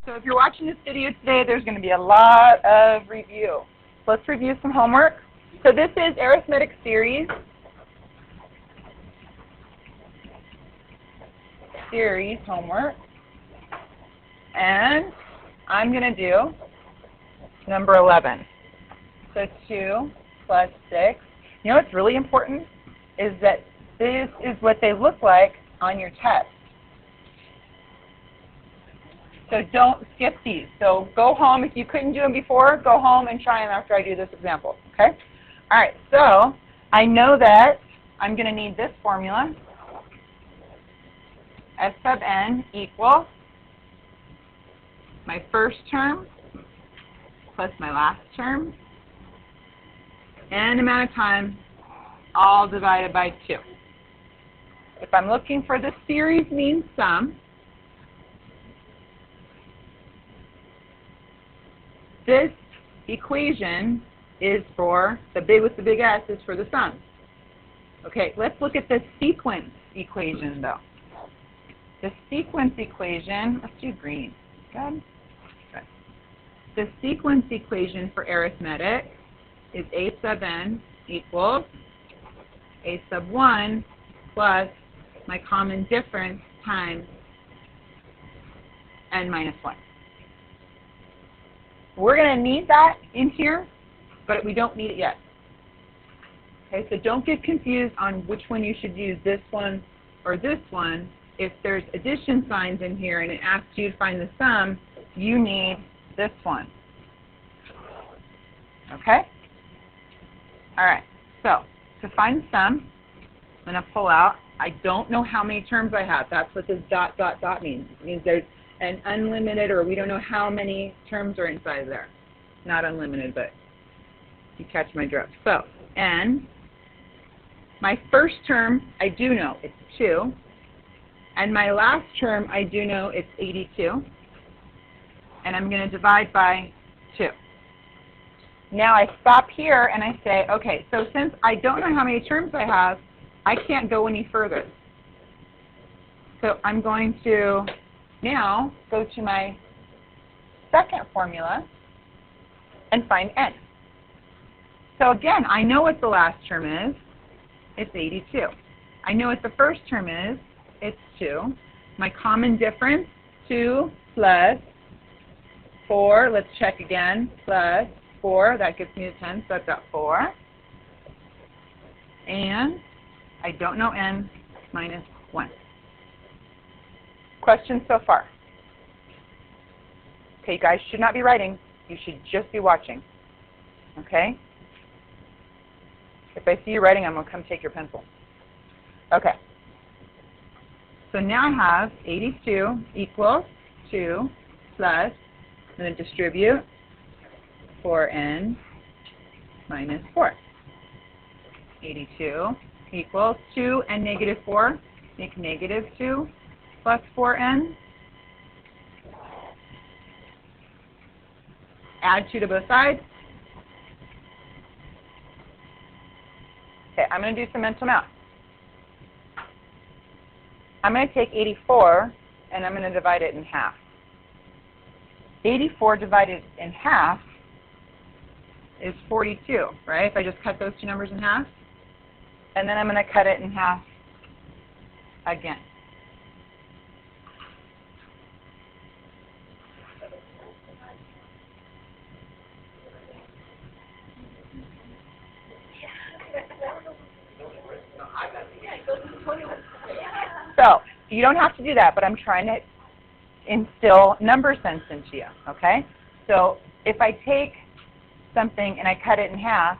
So if you're watching this video today, there's going to be a lot of review. So let's review some homework. So this is arithmetic series. Series homework. And I'm going to do number 11. So 2 plus 6. You know what's really important is that this is what they look like on your test. So don't skip these. So go home. If you couldn't do them before, go home and try them after I do this example. Okay? All right. So I know that I'm going to need this formula. S sub n equals my first term plus my last term, and amount of time, all divided by 2. If I'm looking for the series mean sum, this equation is for, the big with the big S is for the sum. Okay, let's look at the sequence equation though. The sequence equation, let's do green. Good. The sequence equation for arithmetic is a sub n equals a sub 1 plus my common difference times n minus 1. We're going to need that in here, but we don't need it yet. Okay, so don't get confused on which one you should use, this one or this one. If there's addition signs in here and it asks you to find the sum, you need this one. Okay? All right, so to find the sum, I'm going to pull out, I don't know how many terms I have. That's what this dot, dot, dot means. It means there's an unlimited, or we don't know how many terms are inside there. Not unlimited, but you catch my drift. So, n, my first term, I do know, it's 2. And my last term, I do know it's 82. And I'm going to divide by 2. Now I stop here and I say, okay, so since I don't know how many terms I have, I can't go any further. So I'm going to now go to my second formula and find n. So again, I know what the last term is. It's 82. I know what the first term is. It's 2. My common difference, 2 plus 4. Let's check again. Plus 4. That gets me to 10, so I've got 4. And I don't know n minus 1. Questions so far? Okay, you guys should not be writing. You should just be watching. Okay? If I see you writing, I'm going to come take your pencil. Okay. So now I have 82 equals 2 plus, I'm going to distribute 4n minus 4. 82 equals 2 and negative 4, make negative 2 plus 4n. Add 2 to both sides. Okay, I'm going to do some mental math. I'm going to take 84 and I'm going to divide it in half. 84 divided in half is 42, right? If I just cut those two numbers in half. And then I'm going to cut it in half again. So you don't have to do that, but I'm trying to instill number sense into you, okay? So if I take something and I cut it in half,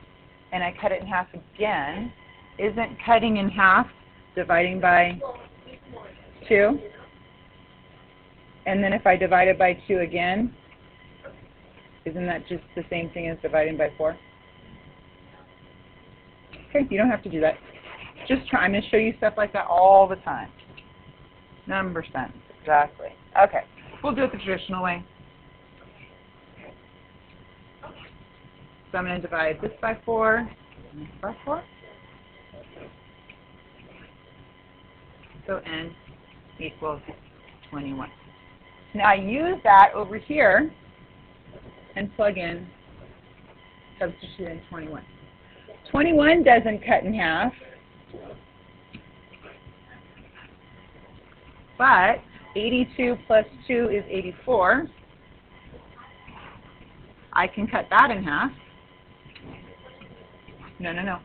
and I cut it in half again, isn't cutting in half dividing by 2? And then if I divide it by 2 again, isn't that just the same thing as dividing by 4? Okay, you don't have to do that. Just try. I'm going to show you stuff like that all the time. Number sense, exactly. Okay, we'll do it the traditional way. So I'm going to divide this by 4, and this by 4. So n equals 21. Now I use that over here and plug in, substitute in 21. 21 doesn't cut in half, but 82 plus 2 is 84. I can cut that in half. No.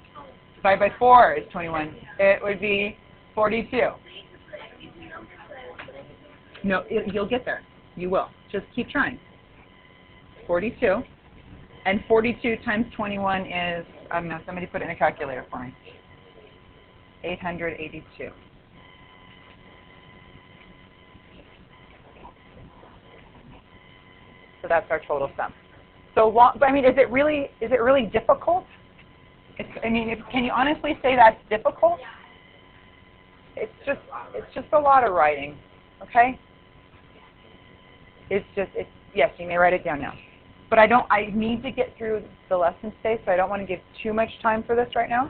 Divide by 4 is 21. It would be 42. No, you'll get there. You will. Just keep trying. 42. And 42 times 21 is, I don't know, somebody put it in a calculator for me. 882. So that's our total sum. So long, but I mean, is it really difficult? Can you honestly say that's difficult? It's just a lot of writing, okay? Yes, you may write it down now. But I need to get through the lesson today, so I don't want to give too much time for this right now.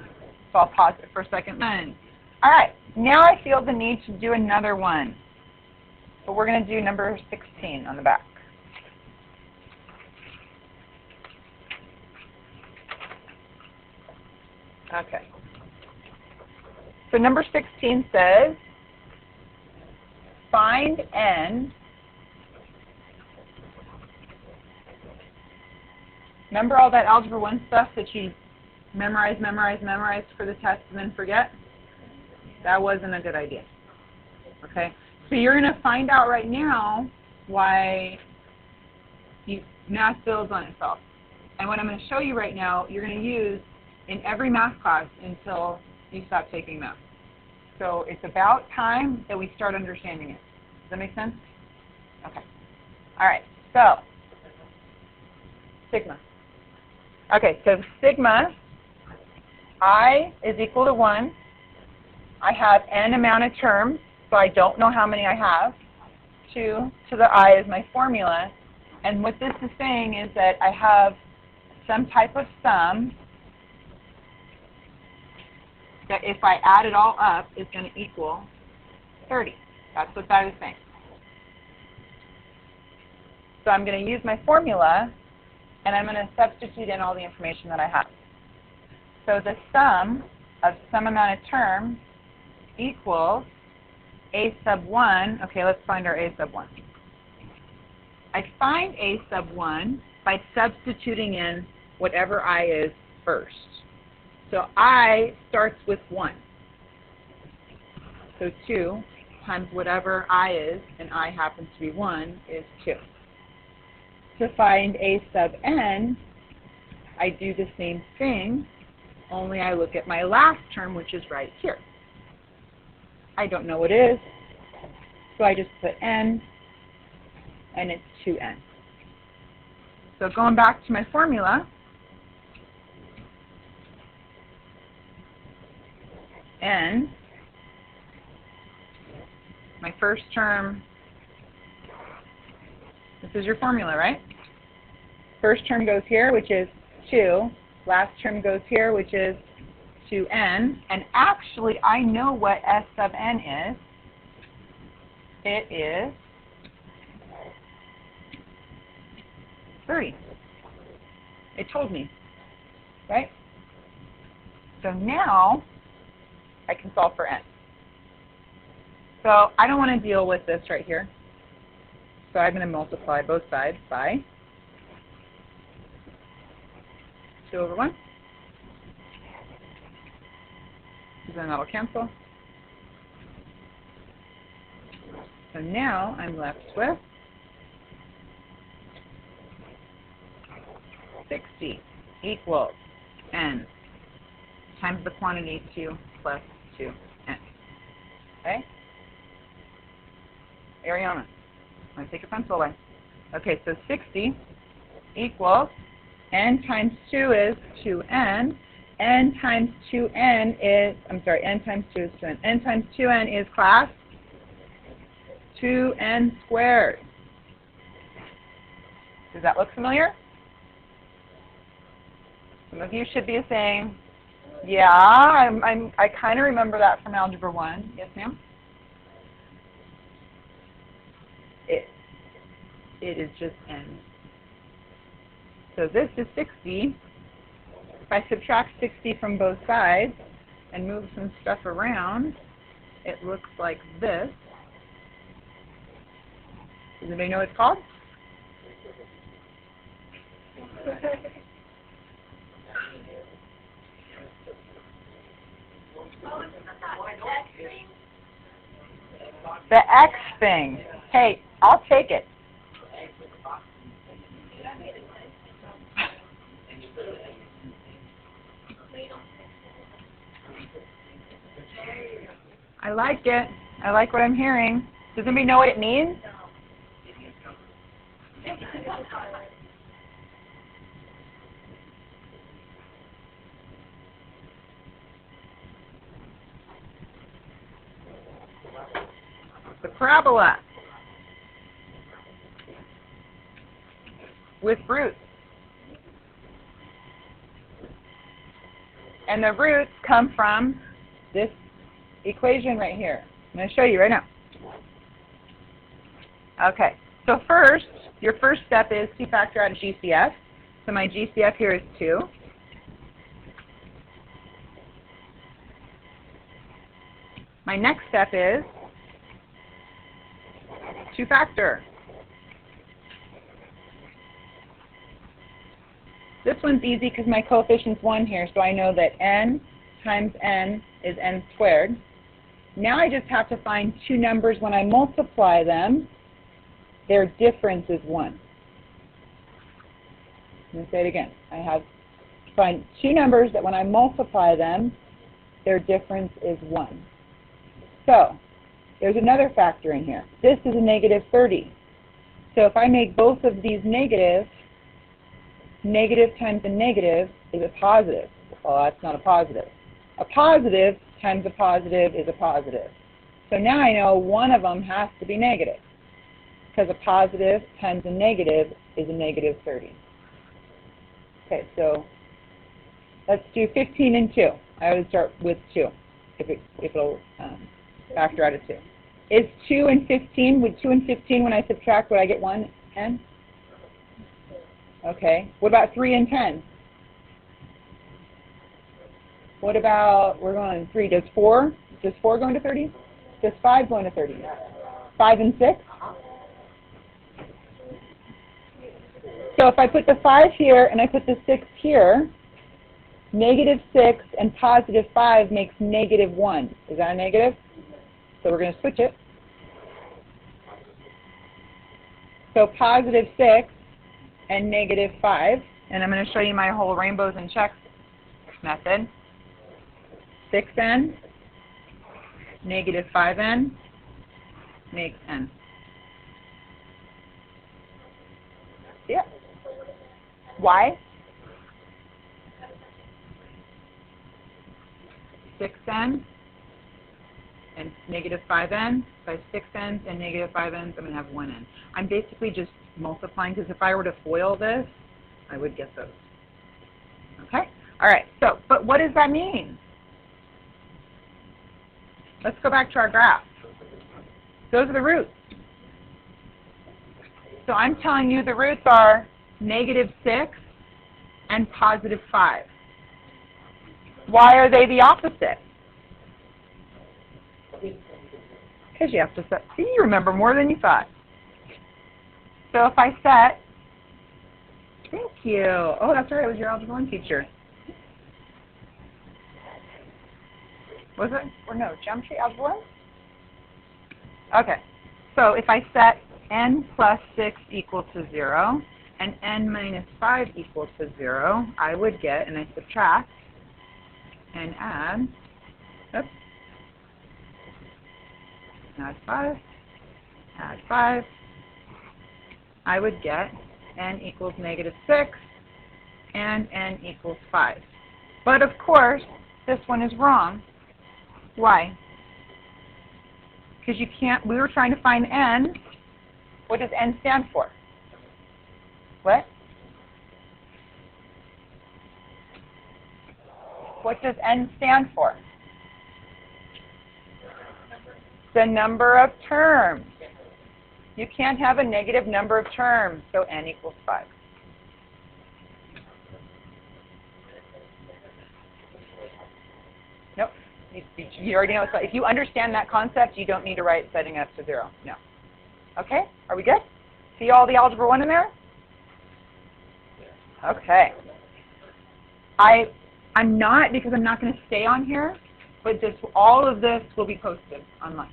So I'll pause it for a second. All right, now I feel the need to do another one. But we're going to do number 16 on the back. Okay. So number 16 says, find n. Remember all that Algebra 1 stuff that you memorize for the test and then forget? That wasn't a good idea. Okay? So you're going to find out right now why math builds on itself. And what I'm going to show you right now, you're going to use in every math class until you stop taking math. So it's about time that we start understanding it. Does that make sense? Okay. All right. So sigma. Okay, so sigma I is equal to 1. I have n amount of terms, so I don't know how many I have. 2 to the I is my formula. And what this is saying is that I have some type of sum that if I add it all up is going to equal 30. That's what that is saying. So I'm going to use my formula, and I'm going to substitute in all the information that I have. So the sum of some amount of terms equals a sub 1. Okay, let's find our a sub 1. I find a sub 1 by substituting in whatever I is first. So I starts with 1. So 2 times whatever I is, and I happens to be 1, is 2. To find a sub n, I do the same thing, only I look at my last term, which is right here. I don't know what it is, so I just put n, and it's 2n. So going back to my formula, n, my first term, this is your formula, right? First term goes here, which is 2. Last term goes here, which is 2n. And actually, I know what S sub n is. It is 30. It told me, right? So now, I can solve for n. So I don't want to deal with this right here. So I'm going to multiply both sides by 2 over 1. So then that will cancel. So now I'm left with 60 equals n times the quantity 2 plus 2n. Okay? Ariana, I'm going to take your pencil away. Okay, so 60 equals n times 2 is 2n. N times 2n is, n times 2 is 2n. N times 2n is, class, 2n squared. Does that look familiar? Some of you should be saying, yeah, I kind of remember that from Algebra 1. Yes, ma'am? it is just n. So this is 60. If I subtract 60 from both sides and move some stuff around, it looks like this. Does anybody know what it's called? The X thing. Hey, I'll take it. I like it. I like what I'm hearing. Does anybody know what it means? The parabola with roots. And the roots come from this equation right here. I'm going to show you right now. Okay, so first, your first step is to factor out a GCF. So my GCF here is 2. My next step is to factor. This one's easy because my coefficient's 1 here, so I know that n times n is n squared. Now I just have to find two numbers when I multiply them, their difference is 1. Let me say it again. I have to find two numbers that when I multiply them, their difference is 1. So, there's another factor in here. This is a negative 30. So if I make both of these negative, negative times a negative is a positive. Well, that's not a positive. A positive times a positive is a positive. So now I know one of them has to be negative, because a positive times a negative is a negative 30. Okay, so let's do 15 and 2. I always start with 2, if it'll factor out of 2. Is 2 and 15, would 2 and 15, when I subtract, would I get 1 n? Okay. What about 3 and 10? What about, we're going 3, does 4go into 30? Does 5 go into 30? 5 and 6? So if I put the 5 here and I put the 6 here, negative 6 and positive 5 makes negative 1. Is that a negative? So we're going to switch it. So positive 6 and negative 5. And I'm going to show you my whole rainbows and checks method. 6n, negative 5n, makes n. Yeah. Why? 6n and negative 5n. By 6n's and negative 5n's, I'm going to have 1n. I'm basically just multiplying, because if I were to FOIL this, I would get those. Okay? All right. So, but what does that mean? Let's go back to our graph. Those are the roots. So I'm telling you the roots are negative 6 and positive 5. Why are they the opposite? Because you have to set, see, you remember more than you thought. So if I set, thank you. Oh, that's right, it was your Algebra 1 teacher. Was it? Or no, Geometry, Algebra 1? Okay. So if I set n plus 6 equal to 0 and n minus 5 equal to 0, I would get, and I subtract and add, oops, add 5, add 5, I would get n equals negative 6 and n equals 5. But of course, this one is wrong. Why? Because you can't, we were trying to find n. What does n stand for? What? What does n stand for? The number of terms. You can't have a negative number of terms, so n equals 5. Nope. You already know. If you understand that concept, you don't need to write setting up to 0. No. Okay? Are we good? See all the algebra 1 in there? Okay. I'm not, because I'm not going to stay on here, but all of this will be posted online.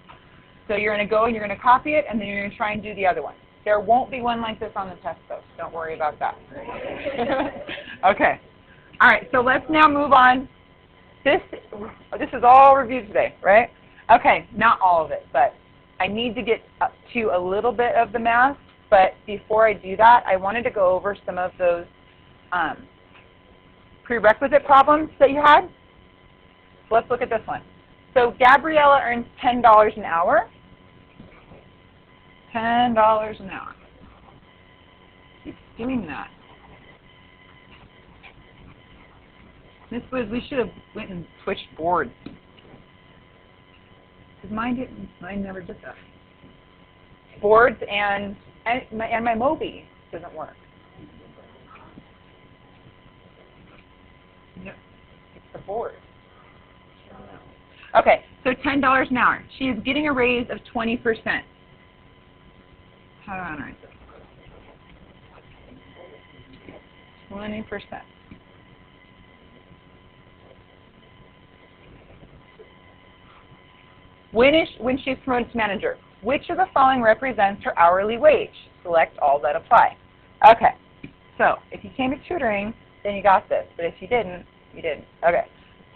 So you're going to go and you're going to copy it, and then you're going to try and do the other one. There won't be one like this on the test, though, so don't worry about that. Okay. All right, so let's now move on. This is all reviewed today, right? Okay, not all of it, but I need to get up to a little bit of the math. But before I do that, I wanted to go over some of those prerequisite problems that you had. So let's look at this one. So Gabriella earns $10 an hour. $10 an hour. Keep doing that. Miss Liz, we should have went and switched boards. Because mine never did that. Boards and my Mobi doesn't work. No, it's the board. Okay, so $10 an hour. She is getting a raise of 20%. How do I write this? 20%. When she's promoted to manager, which of the following represents her hourly wage? Select all that apply. Okay, so if you came to tutoring, then you got this. But if you didn't, you didn't. Okay,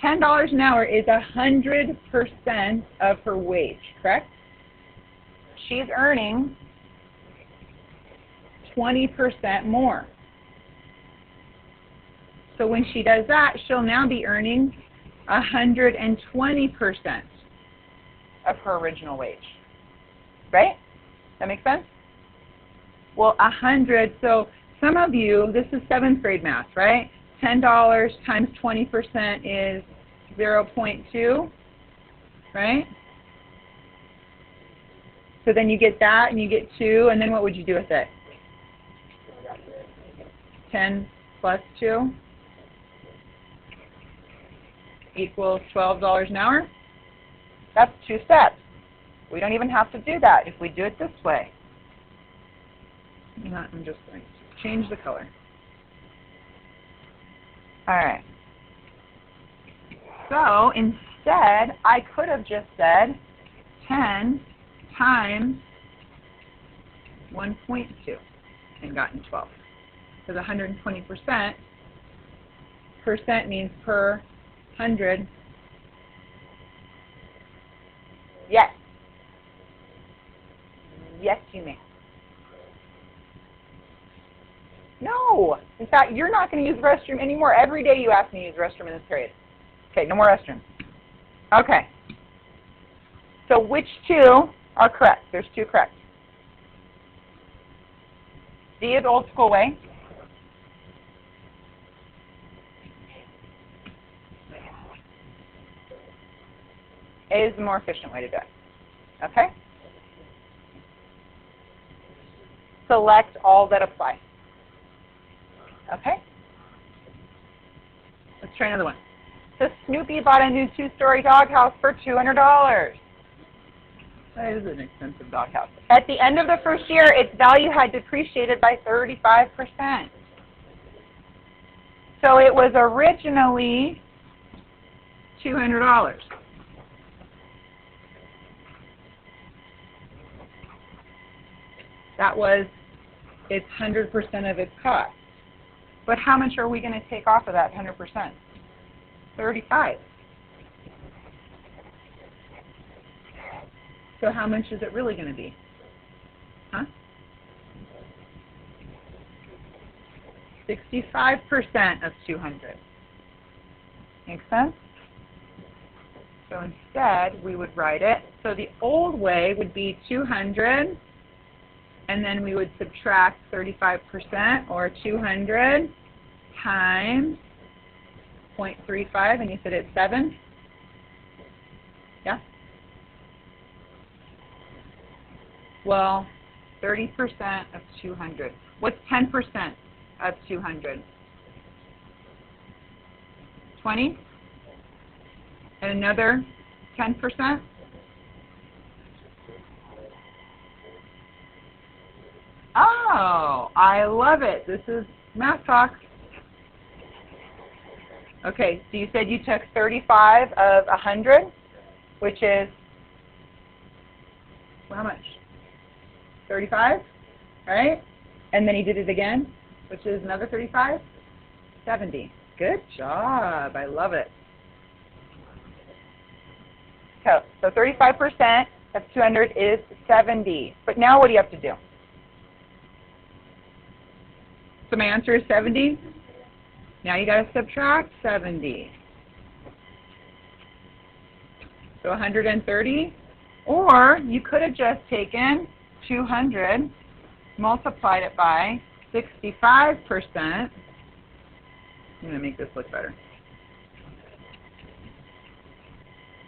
$10 an hour is 100% of her wage, correct? She's earning 20% more. So when she does that, she'll now be earning 120% of her original wage. Right? That makes sense? Well, 100, so some of you, this is 7th grade math, right? $10 times 20% is 0.2, right? So then you get that, and you get 2, and then what would you do with it? 10 plus 2 equals $12 an hour. That's 2 steps. We don't even have to do that if we do it this way. I'm just going to change the color. All right. So instead, I could have just said 10 times 1.2 and gotten 12. Because 120% percent means per 100. Yes. Yes, you may. No. In fact, you're not going to use the restroom anymore. Every day you ask me to use the restroom in this period. Okay, no more restroom. Okay. So which 2 are correct? There's 2 correct. D is old school way. A is the more efficient way to do it. Okay? Select all that apply. Okay? Let's try another one. So Snoopy bought a new 2-story doghouse for $200. That is an expensive doghouse. At the end of the first year, its value had depreciated by 35%. So it was originally $200. That was its 100% of its cost. But how much are we going to take off of that 100%? 35. So how much is it really going to be? Huh? 65% of 200. Make sense? So instead, we would write it. So the old way would be 200. And then we would subtract 35%, or 200 times 0.35, and you said it's 7? Yeah? Well, 30% of 200. What's 10% of 200? 20? And another 10%? Oh, I love it. This is math talk. Okay, so you said you took 35 of 100, which is, well, how much? 35, right? And then he did it again, which is another 35, 70. Good job. I love it. So 35% of 200 is 70. But now what do you have to do? So my answer is 70. Now you got to subtract 70. So 130. Or you could have just taken 200, multiplied it by 65%. I'm going to make this look better.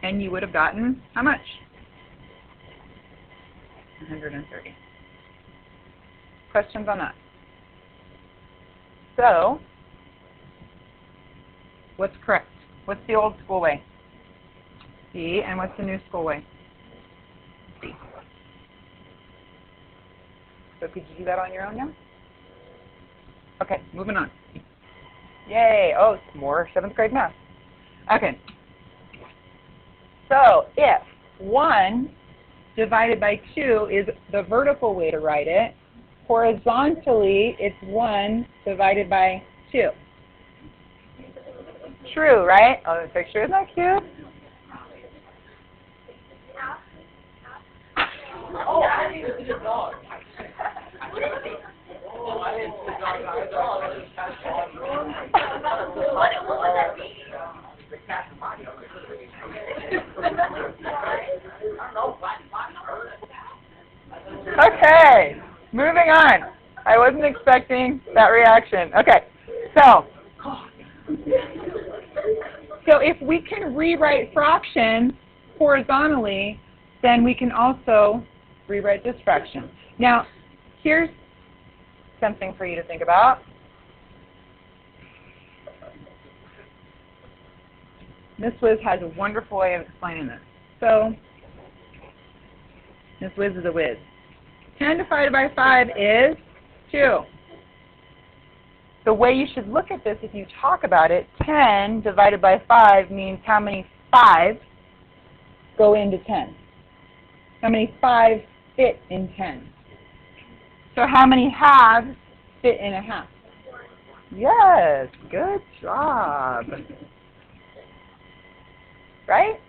And you would have gotten how much? 130. Questions on that? So, what's correct? What's the old school way? C. And what's the new school way? C. So could you do that on your own now? Okay, moving on. Yay! Oh, it's more 7th grade math. Okay. So if 1 divided by 2 is the vertical way to write it, horizontally it's 1 divided by 2. True, right? Oh, the picture is not cute. Oh, I need to see the dog. Oh, I didn't see the dog. Okay, moving on. I wasn't expecting that reaction. Okay, so if we can rewrite fractions horizontally, then we can also rewrite this fraction. Now, here's something for you to think about. Miss Wiz has a wonderful way of explaining this. So, Miss Wiz is a whiz. 10 divided by 5 is 2. The way you should look at this, if you talk about it, 10 divided by 5 means how many 5s go into 10. How many 5s fit in 10? So how many halves fit in a half? Yes, good job. Right?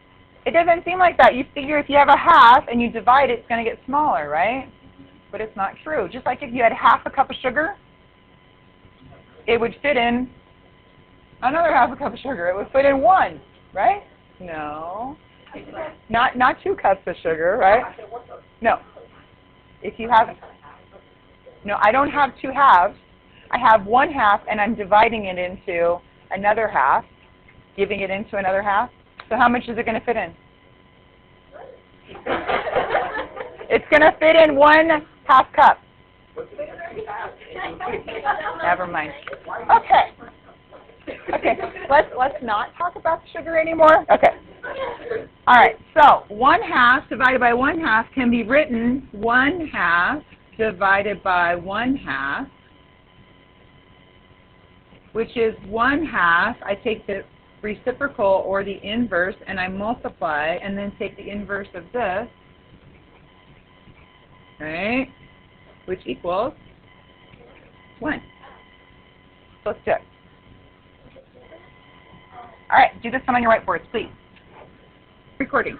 It doesn't seem like that. You figure if you have a half and you divide it, it's going to get smaller, right? But it's not true. Just like if you had half a cup of sugar, it would fit in another half a cup of sugar. It would fit in 1, right? No. Not 2 cups of sugar, right? No. If you have, no, I don't have 2 halves. I have 1 half and I'm dividing it into another half, giving it into another half. So how much is it going to fit in? It's going to fit in 1 half cup. Never mind. Okay, let's not talk about the sugar anymore. Okay. All right, so 1 half divided by 1 half can be written 1 half divided by 1 half, which is 1 half. I take the reciprocal or the inverse and I multiply and then take the inverse of this, right, which equals 1. So let's do it. All right, do this on your whiteboards, please. Recording.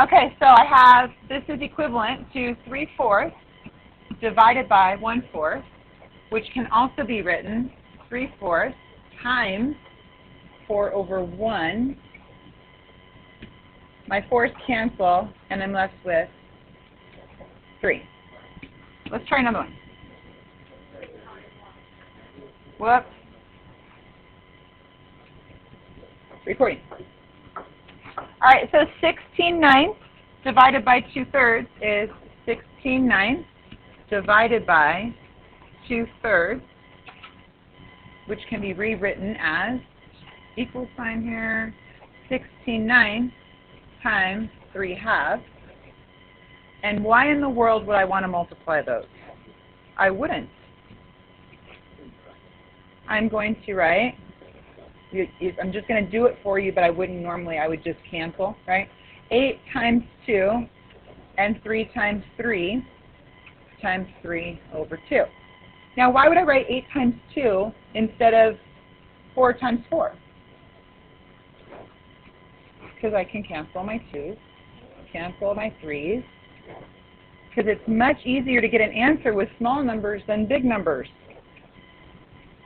Okay, so I have, this is equivalent to 3/4 divided by 1/4, which can also be written 3/4 times 4 over 1. My 4's cancel, and I'm left with 3. Let's try another one. Whoops. Recording. All right, so 16/9 divided by 2/3 is 16/9. divided by 2/3, which can be rewritten as equal sign here, 16/9 times 3/2. And why in the world would I want to multiply those? I wouldn't. I'm going to write, I'm just going to do it for you, but I wouldn't normally. I would just cancel, right? 8 times 2 and 3 times 3 times 3 over 2. Now, why would I write 8 times 2 instead of 4 times 4? Because I can cancel my 2's, cancel my 3's, because it's much easier to get an answer with small numbers than big numbers.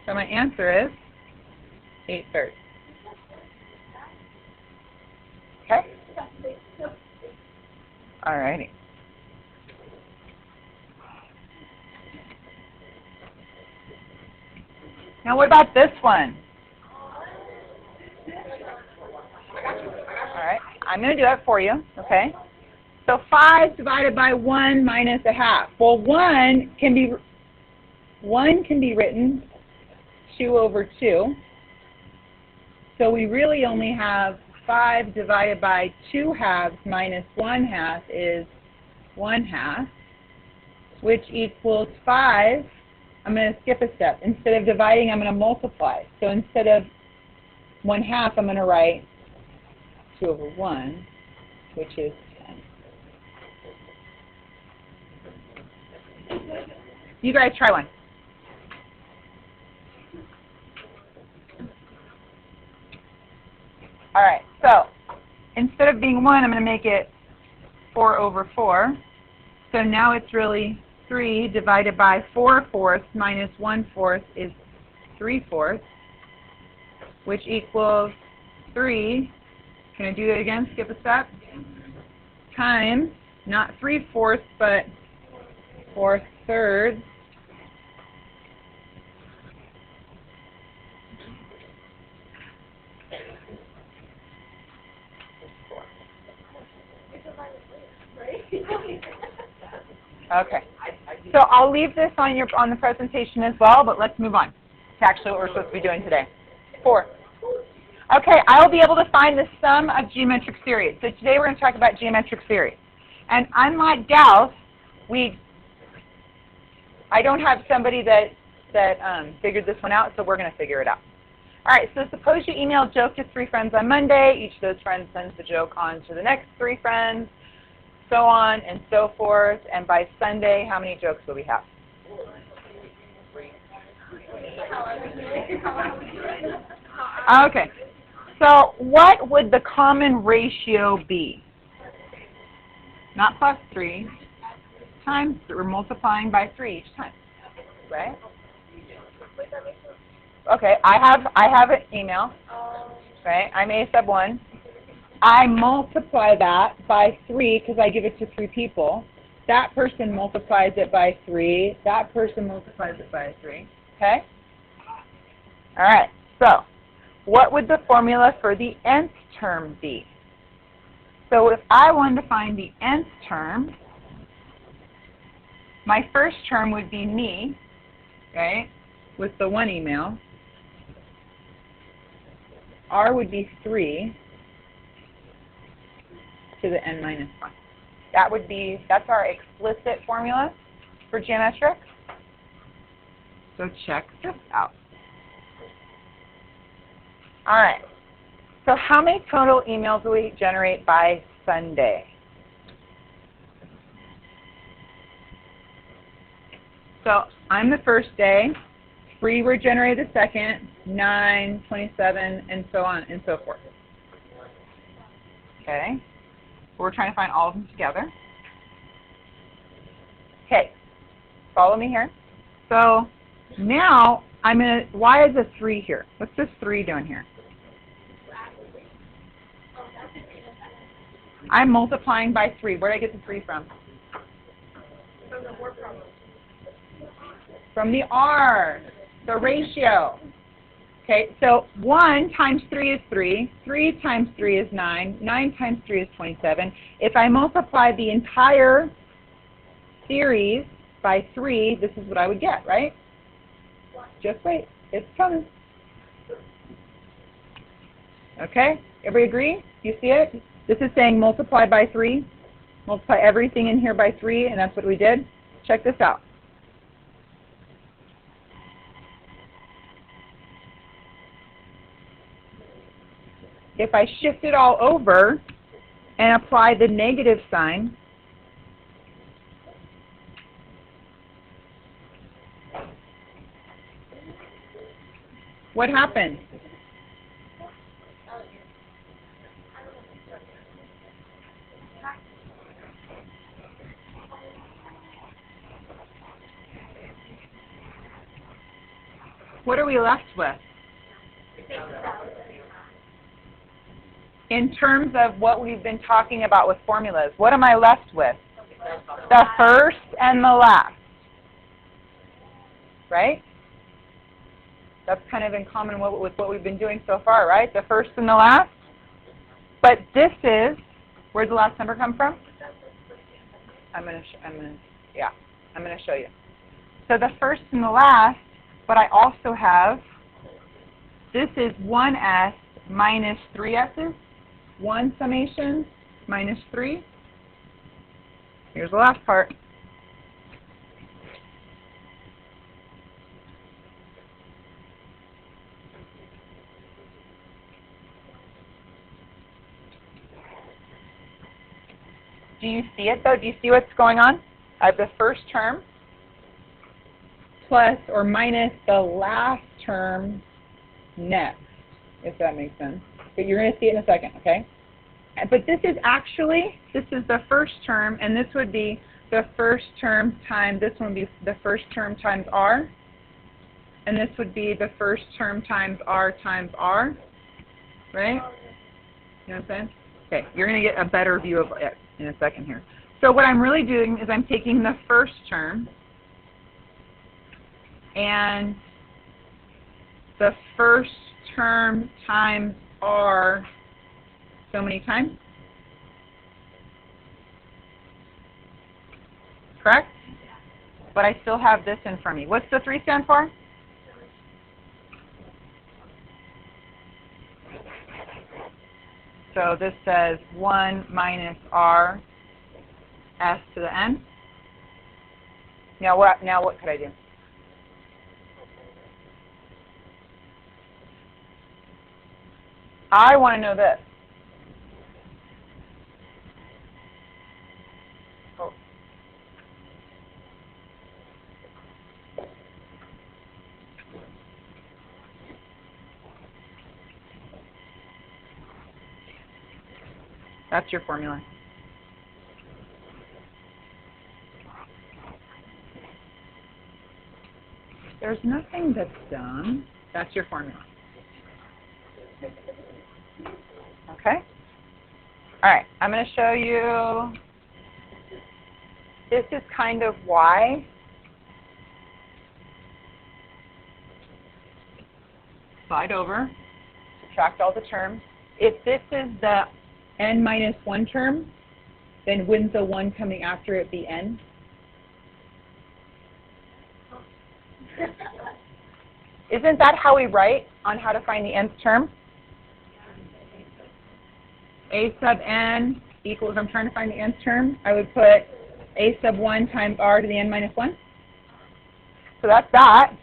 So my answer is 8/3. Okay? All righty. Now what about this one? All right, I'm going to do it for you, okay? So 5 divided by 1 minus 1/2. Well, 1 can be written 2 over 2. So we really only have 5 divided by 2/2 minus 1/2 is 1/2, which equals 5. I'm going to skip a step. Instead of dividing, I'm going to multiply. So instead of 1/2, I'm going to write 2 over 1, which is 10. You guys try one. All right, so instead of being 1, I'm going to make it 4 over 4. So now it's really 3 divided by 4/4 minus 1/4 is 3/4, which equals 3. Can I do it again? Skip a step. Times, not 3/4, but 4/3. Okay. So I'll leave this on the presentation as well, but let's move on to actually what we're supposed to be doing today. 4. Okay, I will be able to find the sum of geometric series. So today we're going to talk about geometric series. And unlike Gauss, I don't have somebody that figured this one out, so we're going to figure it out. All right, so suppose you email a joke to 3 friends on Monday. Each of those friends sends the joke on to the next 3 friends, so on and so forth. And by Sunday, how many jokes will we have? Okay. So what would the common ratio be? Not plus 3, times 3. We're multiplying by 3 each time, right? Okay, I have an email, right? I'm A sub 1. I multiply that by 3 because I give it to 3 people. That person multiplies it by 3. That person multiplies it by 3. Okay? All right. So, what would the formula for the nth term be? So if I wanted to find the nth term, my first term would be me, right, with the 1 email. R would be 3 to the n minus 1. That's our explicit formula for geometric. So check this out. All right. So how many total emails will we generate by Sunday? So I'm the first day. 3 were generated the second, 9, 27, and so on and so forth. Okay. We're trying to find all of them together. Okay. Follow me here. So now why is a 3 here? What's this 3 doing here? I'm multiplying by 3. Where did I get the 3 from? From the R, the ratio. Okay, so 1 times 3 is 3. 3 times 3 is 9. 9 times 3 is 27. If I multiply the entire series by 3, this is what I would get, right? Just wait. It's coming. Okay? Everybody agree? You see it? This is saying multiply by 3. Multiply everything in here by 3, and that's what we did. Check this out. If I shift it all over and apply the negative sign, what happens? What are we left with? In terms of what we've been talking about with formulas, what am I left with? The first and the last. Right? That's kind of in common with what we've been doing so far, right? The first and the last. But this is, where'd the last number come from? I'm going to show you. So the first and the last, but I also have, this is 1s minus 3 s's. 1 summation minus 3. Here's the last part. Do you see it, though? Do you see what's going on? I have the first term plus or minus the last term next, if that makes sense. But you're going to see it in a second, okay? But this is the first term, and this would be the first term times, this one would be the first term times r, and this would be the first term times r, right? You know what I'm saying? Okay, you're going to get a better view of it in a second here. So what I'm really doing is I'm taking the first term and the first term times r so many times. Correct? But I still have this in front of me. What's the 3 stand for? So this says 1 minus r s to the n. Now what could I do? I want to know this. Oh. That's your formula. There's nothing that's done. That's your formula. Okay? All right, I'm going to show you, this is kind of why slide over, subtract all the terms. If this is the n minus 1 term, then wouldn't the 1 coming after it be n? Isn't that how we write on how to find the nth term? A sub n equals, I'm trying to find the nth term, I would put a sub 1 times r to the n minus 1. So that's that.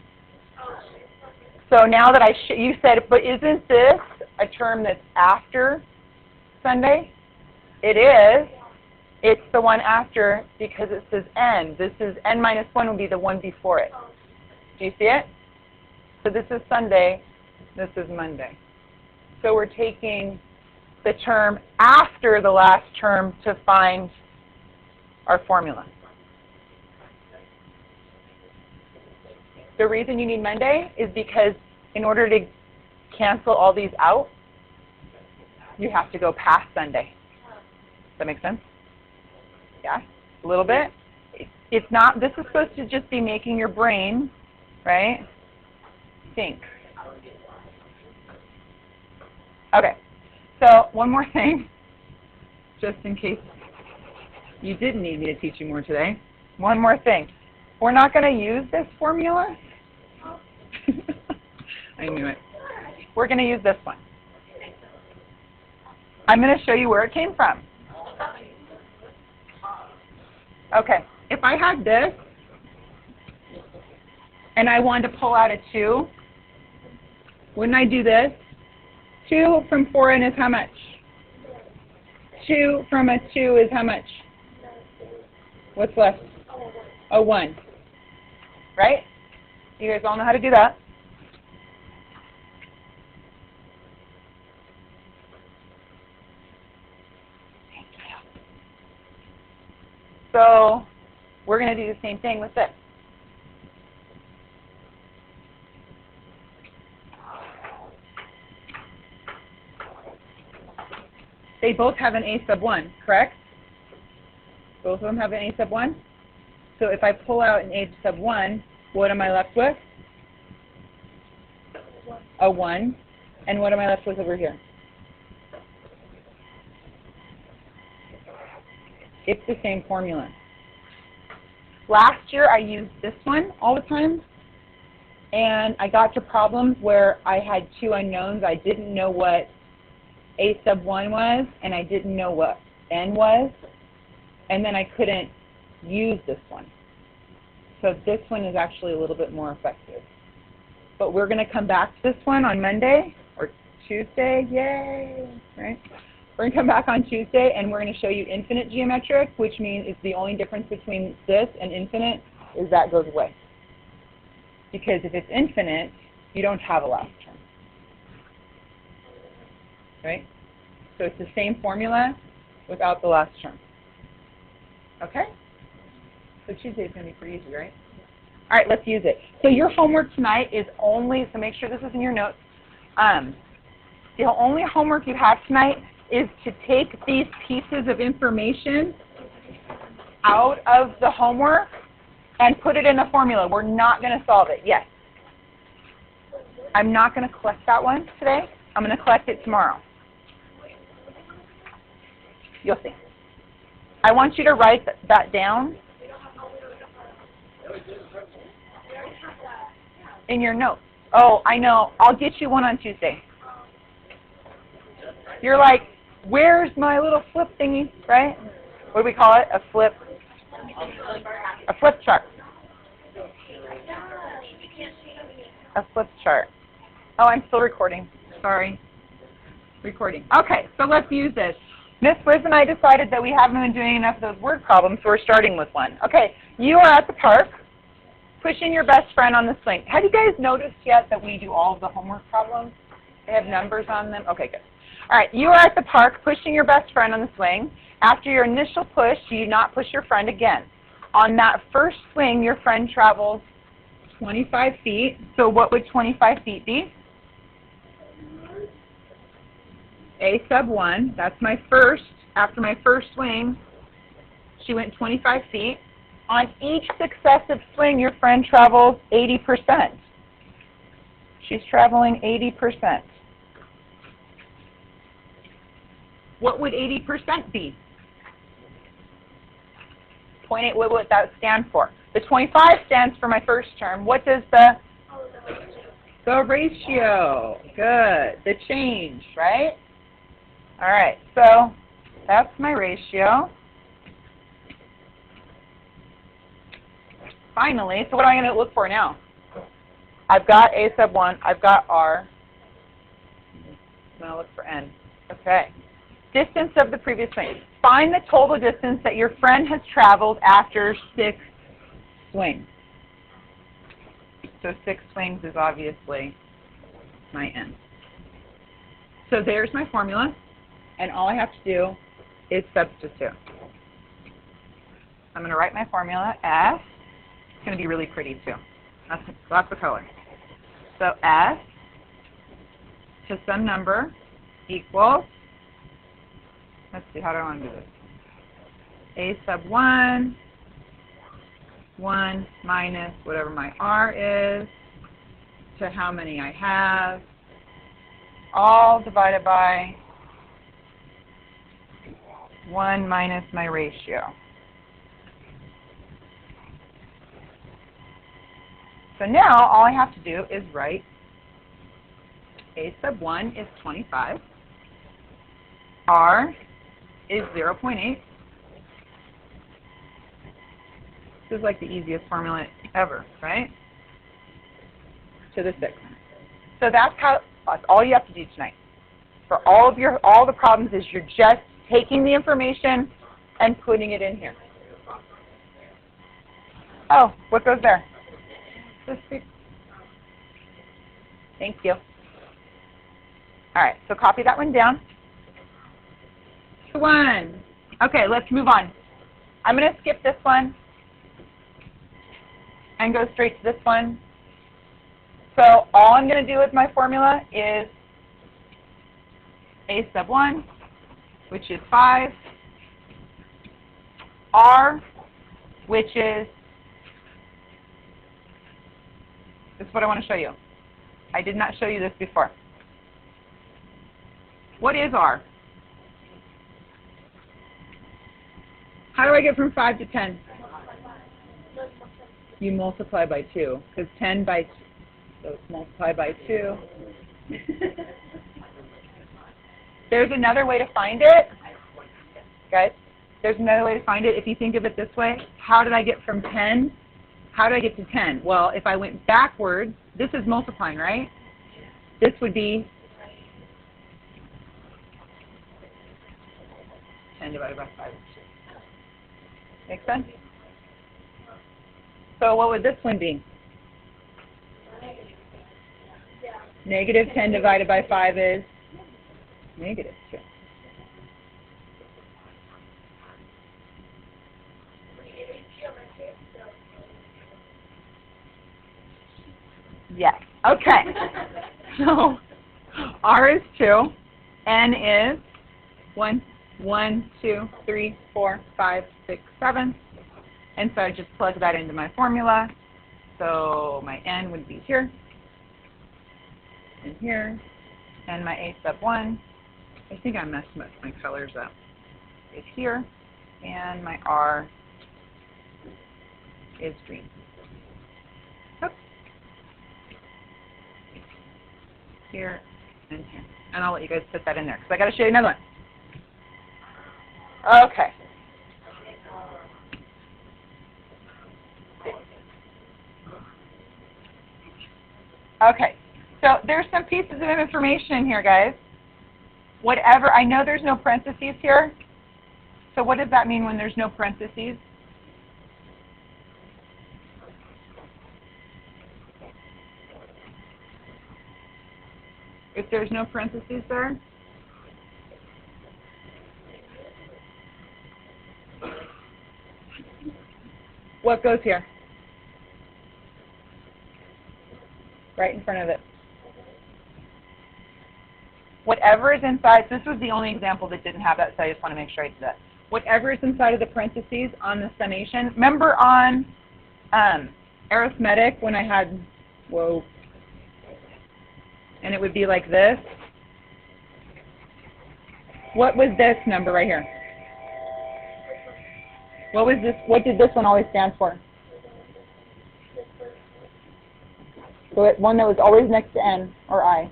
So now that you said, but isn't this a term that's after Sunday? It is. It's the one after because it says n. This is n minus 1 would be the one before it. Do you see it? So this is Sunday. This is Monday. So we're taking the term after the last term to find our formula. The reason you need Monday is because in order to cancel all these out, you have to go past Sunday. Does that make sense? Yeah? A little bit? It's not, this is supposed to just be making your brain, right, think. Okay. So one more thing, just in case you didn't need me to teach you more today. One more thing. We're not going to use this formula? I knew it. We're going to use this one. I'm going to show you where it came from. Okay, if I had this, and I wanted to pull out a 2, wouldn't I do this? 2 from 4n is how much? 2 from a 2 is how much? What's left? A 1. Right? You guys all know how to do that. So we're going to do the same thing with this. They both have an a sub 1, correct? Both of them have an a sub 1. So if I pull out an a sub 1, what am I left with? A 1. And what am I left with over here? It's the same formula. Last year I used this one all the time, and I got to problems where I had 2 unknowns. I didn't know what a sub 1 was, and I didn't know what n was, and then I couldn't use this one. So this one is actually a little bit more effective. But we're going to come back to this one on Monday or Tuesday. Yay! Right? We're going to come back on Tuesday, and we're going to show you infinite geometric, which means it's the only difference between this and infinite is that goes away. Because if it's infinite, you don't have a last term. Right? So it's the same formula without the last term. Okay? So Tuesday is going to be pretty easy, right? All right, let's use it. So your homework tonight is only, so make sure this is in your notes. The only homework you have tonight is to take these pieces of information out of the homework and put it in a formula. We're not going to solve it. Yes. I'm not going to collect that one today. I'm going to collect it tomorrow. You'll see. I want you to write that down in your notes. Oh, I know. I'll get you one on Tuesday. You're like, where's my little flip thingy, right? What do we call it? A flip chart. A flip chart. Oh, I'm still recording. Sorry. Recording. Okay, so let's use this. Miss Wiz and I decided that we haven't been doing enough of those word problems, so we're starting with one. Okay, you are at the park, pushing your best friend on the swing. Have you guys noticed yet that we do all of the homework problems? They have numbers on them? Okay, good. All right, you are at the park pushing your best friend on the swing. After your initial push, you do not push your friend again. On that first swing, your friend travels 25 feet. So what would 25 feet be? A sub 1. That's my first. After my first swing, she went 25 feet. On each successive swing, your friend travels 80%. She's traveling 80%. What would 80% be? 0.8, what would that stand for? The 25 stands for my first term. What does the ratio? Good. The change, right? All right, so that's my ratio. Finally, so what am I going to look for now? I've got A sub 1. I've got R. I'm going to look for N. Okay. Distance of the previous swing. Find the total distance that your friend has traveled after 6 swings. So 6 swings is obviously my N. So there's my formula, and all I have to do is substitute. I'm going to write my formula as, it's going to be really pretty too. Lots of color. So S to some number equals, let's see, how do I want to do this? A sub 1, 1 minus whatever my R is, to how many I have, all divided by 1 minus my ratio. So now all I have to do is write a sub 1 is 25. R is 0.8. This is like the easiest formula ever, right? To the 6th. So that's all you have to do tonight. For all the problems is you're just taking the information and putting it in here. Oh, what goes there? Thank you. All right, so copy that one down. 1. Okay, let's move on. I'm going to skip this one and go straight to this one. So all I'm going to do with my formula is a sub 1, which is 5, R, which is, this is what I want to show you. I did not show you this before. What is R? How do I get from 5 to 10? You multiply by 2, because 10 by 2, so it's multiplied by 2. There's another way to find it. Guys, there's another way to find it. If you think of it this way, how did I get from 10? How do I get to 10? Well, if I went backwards, this is multiplying, right? This would be 10 divided by 5. Make sense? So what would this one be? Negative 10 divided by 5 is negative 2. Yes. Okay. So R is 2. N is 1, 2, 3, 4, 5, 6, 7. And so I just plug that into my formula. So my N would be here and here. And my A sub 1, I think I messed my colors up, is here. And my R is green. Oops. Here and here. And I'll let you guys put that in there because I got to show you another one. Okay. Okay, so there's some pieces of information in here, guys. Whatever, I know there's no parentheses here. So what does that mean when there's no parentheses? If there's no parentheses there? What goes here? Right in front of it. Whatever is inside, this was the only example that didn't have that, so I just want to make sure I did that. Whatever is inside of the parentheses on the summation. Remember on arithmetic when I had, whoa, and it would be like this? What was this number right here? What was this? What did this one always stand for? So it's one that was always next to N or I.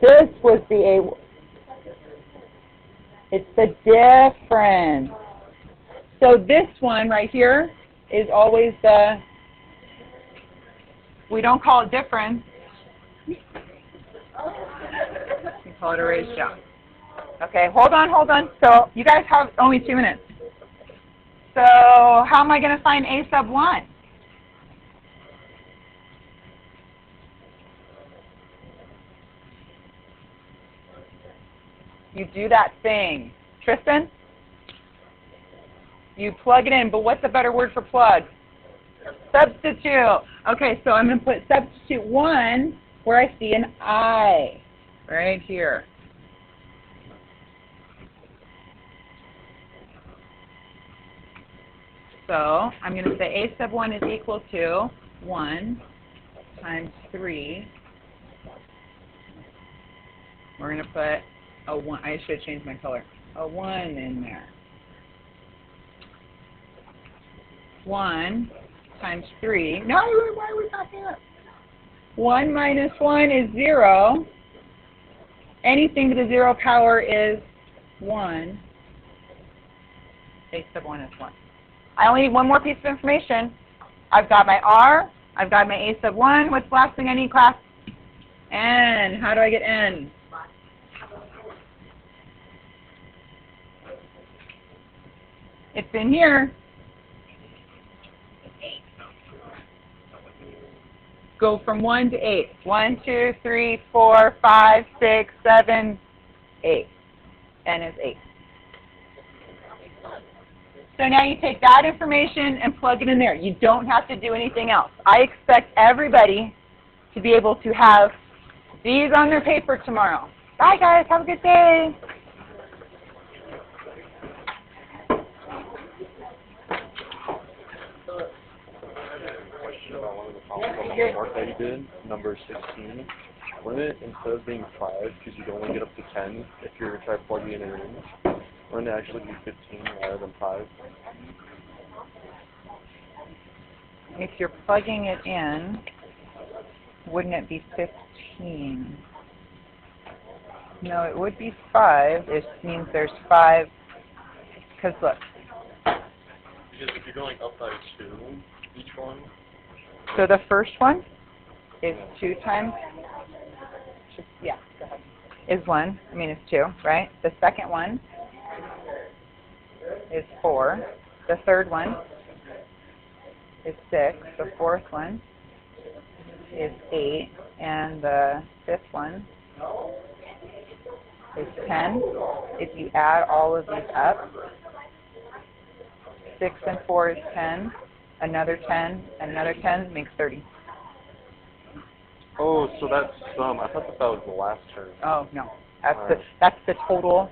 This was the A. It's the difference. So this one right here is always the, we don't call it difference. We call it a raised down. Okay, hold on. So you guys have only 2 minutes. So how am I going to find A sub 1? You do that thing. Tristan? You plug it in, but what's a better word for plug? Substitute. Okay, so I'm going to put substitute 1 where I see an I, right here. So I'm going to say A sub 1 is equal to 1 times 3. We're going to put a 1. I should change my color. A 1 in there. 1 times 3. No, why are we talking about? 1 minus 1 is 0. Anything to the 0 power is 1. A sub 1 is 1. I only need one more piece of information. I've got my R. I've got my A sub 1. What's the last thing I need, class? N. How do I get N? It's in here. Go from 1 to 8. 1, 2, 3, 4, 5, 6, 7, 8. N is 8. So now you take that information and plug it in there. You don't have to do anything else. I expect everybody to be able to have these on their paper tomorrow. Bye, guys. Have a good day. Question about one of the problems on the homework that you did, number 16. Wouldn't it, instead of being 5, because you'd only get up to 10 if you were to try plugging it in, wouldn't it actually be 15 rather than 5? If you're plugging it in, wouldn't it be 15? No, it would be 5. It means there's 5. Because look. Because if you're going up by 2, each one. So the first one is 2 times, yeah, go ahead, is 1. I mean, it's 2, right? The second one is 4. The third one is 6. The fourth one is 8. And the fifth one is 10. If you add all of these up, 6 and 4 is 10. Another 10, another 10 makes 30. Oh, so that's sum. I thought that was the last term. Oh, no. That's the total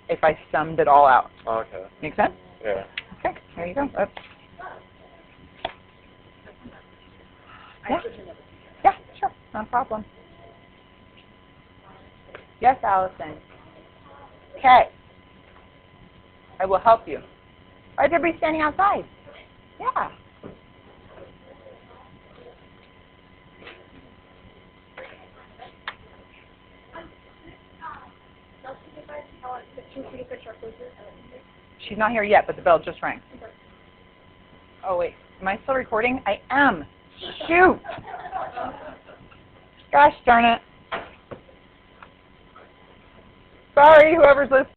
if I summed it all out. Oh, okay. Make sense? Yeah. Okay, there you go. Oops. Yeah. Yeah, sure. No problem. Yes, Allison. Okay. I will help you. Why is everybody standing outside? Yeah. She's not here yet, but the bell just rang. Oh, wait. Am I still recording? I am. Shoot. Gosh darn it. Sorry, whoever's listening.